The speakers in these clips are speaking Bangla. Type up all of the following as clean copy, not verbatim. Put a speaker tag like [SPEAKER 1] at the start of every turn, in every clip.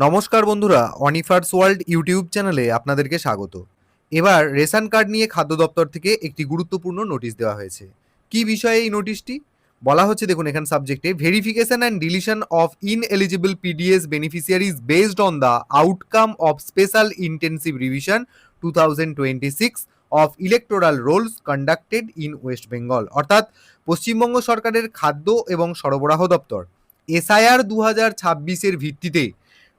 [SPEAKER 1] নমস্কার বন্ধুরা, অনিফার্স ওয়ার্ল্ড ইউটিউব চ্যানেলে আপনাদেরকে স্বাগত। এবার রেশন কার্ড নিয়ে খাদ্য দপ্তর থেকে একটি গুরুত্বপূর্ণ নোটিশ দেওয়া হয়েছে। কি বিষয়ে এই নোটিশটি? বলা হচ্ছে, দেখুন এখানে সাবজেক্টে verification and deletion of ineligible PDS beneficiaries based on the outcome of special intensive revision 2026 of electoral Rolle's conducted in West Bengal. অর্থাৎ পশ্চিমবঙ্গ সরকারের খাদ্য এবং সরবরাহ দপ্তর এসআইআর 2026-এর ভিত্তিতে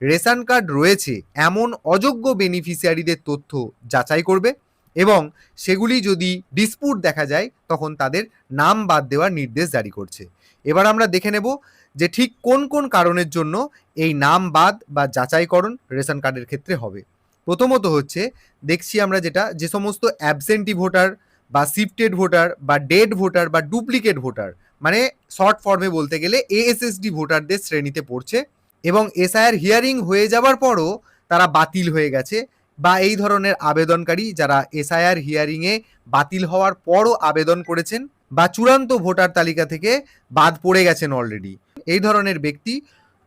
[SPEAKER 1] রেশন কার্ড রয়েছে এমন অযোগ্য বেনিফিশিয়ারিদের তথ্য যাচাই করবে এবং সেগুলি যদি ডিসপুট দেখা যায় তখন তাদের নাম বাদ দেওয়ার নির্দেশ জারি করছে। এবার আমরা দেখে নেব যে ঠিক কোন কোন কারণের জন্য এই নাম বাদ বা যাচাইকরণ রেশন কার্ডের ক্ষেত্রে হবে। প্রথমত হচ্ছে, দেখছি আমরা যে সমস্ত অ্যাবসেন্টি ভোটার বা শিফটেড ভোটার বা ডেড ভোটার বা ডুপ্লিকেট ভোটার, মানে শর্ট ফর্মে বলতে গেলে এএসএসডি ভোটারদের শ্রেণীতে পড়ছে এবং এসআইআর হিয়ারিং হয়ে যাওয়ার পরও তারা বাতিল হয়ে গেছে, বা এই ধরনের আবেদনকারী যারা এসআইআর হিয়ারিংয়ে বাতিল হওয়ার পরও আবেদন করেছেন বা চূড়ান্ত ভোটার তালিকা থেকে বাদ পড়ে গেছেন অলরেডি, এই ধরনের ব্যক্তি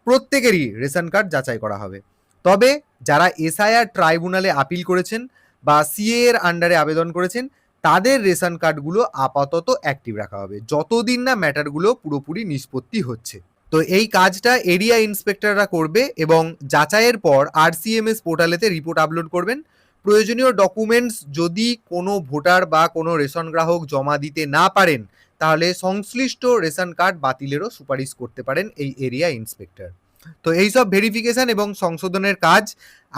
[SPEAKER 1] প্রত্যেকেরই রেশন কার্ড যাচাই করা হবে। তবে যারা এসআইআর ট্রাইব্যুনালে আপিল করেছেন বা সিএ এর আন্ডারে আবেদন করেছেন, তাদের রেশন কার্ডগুলো আপাতত অ্যাক্টিভ রাখা হবে যতদিন না ম্যাটারগুলো পুরোপুরি নিষ্পত্তি হচ্ছে। তো এই কাজটা এরিয়া ইন্সপেক্টররা করবে এবং যাচাইয়ের পর আরসিএমএস পোর্টালেতে রিপোর্ট আপলোড করবেন। প্রয়োজনীয় ডকুমেন্টস যদি কোনো ভোটার বা কোনো রেশন গ্রাহক জমা দিতে না পারেন, তাহলে সংশ্লিষ্ট রেশন কার্ড বাতিলেরও সুপারিশ করতে পারেন এই এরিয়া ইন্সপেক্টর। তো এইসব ভেরিফিকেশন এবং সংশোধনের কাজ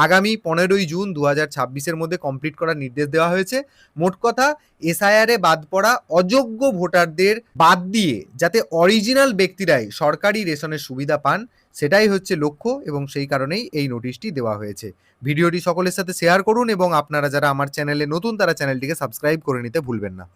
[SPEAKER 1] আগামী 15ই জুন 2026-এর মধ্যে কমপ্লিট করার নির্দেশ দেওয়া হয়েছে। মোট কথা, এসআইআরে বাদ পড়া অযোগ্য ভোটারদের বাদ দিয়ে যাতে অরিজিনাল ব্যক্তিরাই সরকারি রেশনের সুবিধা পান, সেটাই হচ্ছে লক্ষ্য এবং সেই কারণেই এই নোটিশটি দেওয়া হয়েছে। ভিডিওটি সকলের সাথে শেয়ার করুন এবং আপনারা যারা আমার চ্যানেলে নতুন তারা চ্যানেলটিকে সাবস্ক্রাইব করে নিতে ভুলবেন না।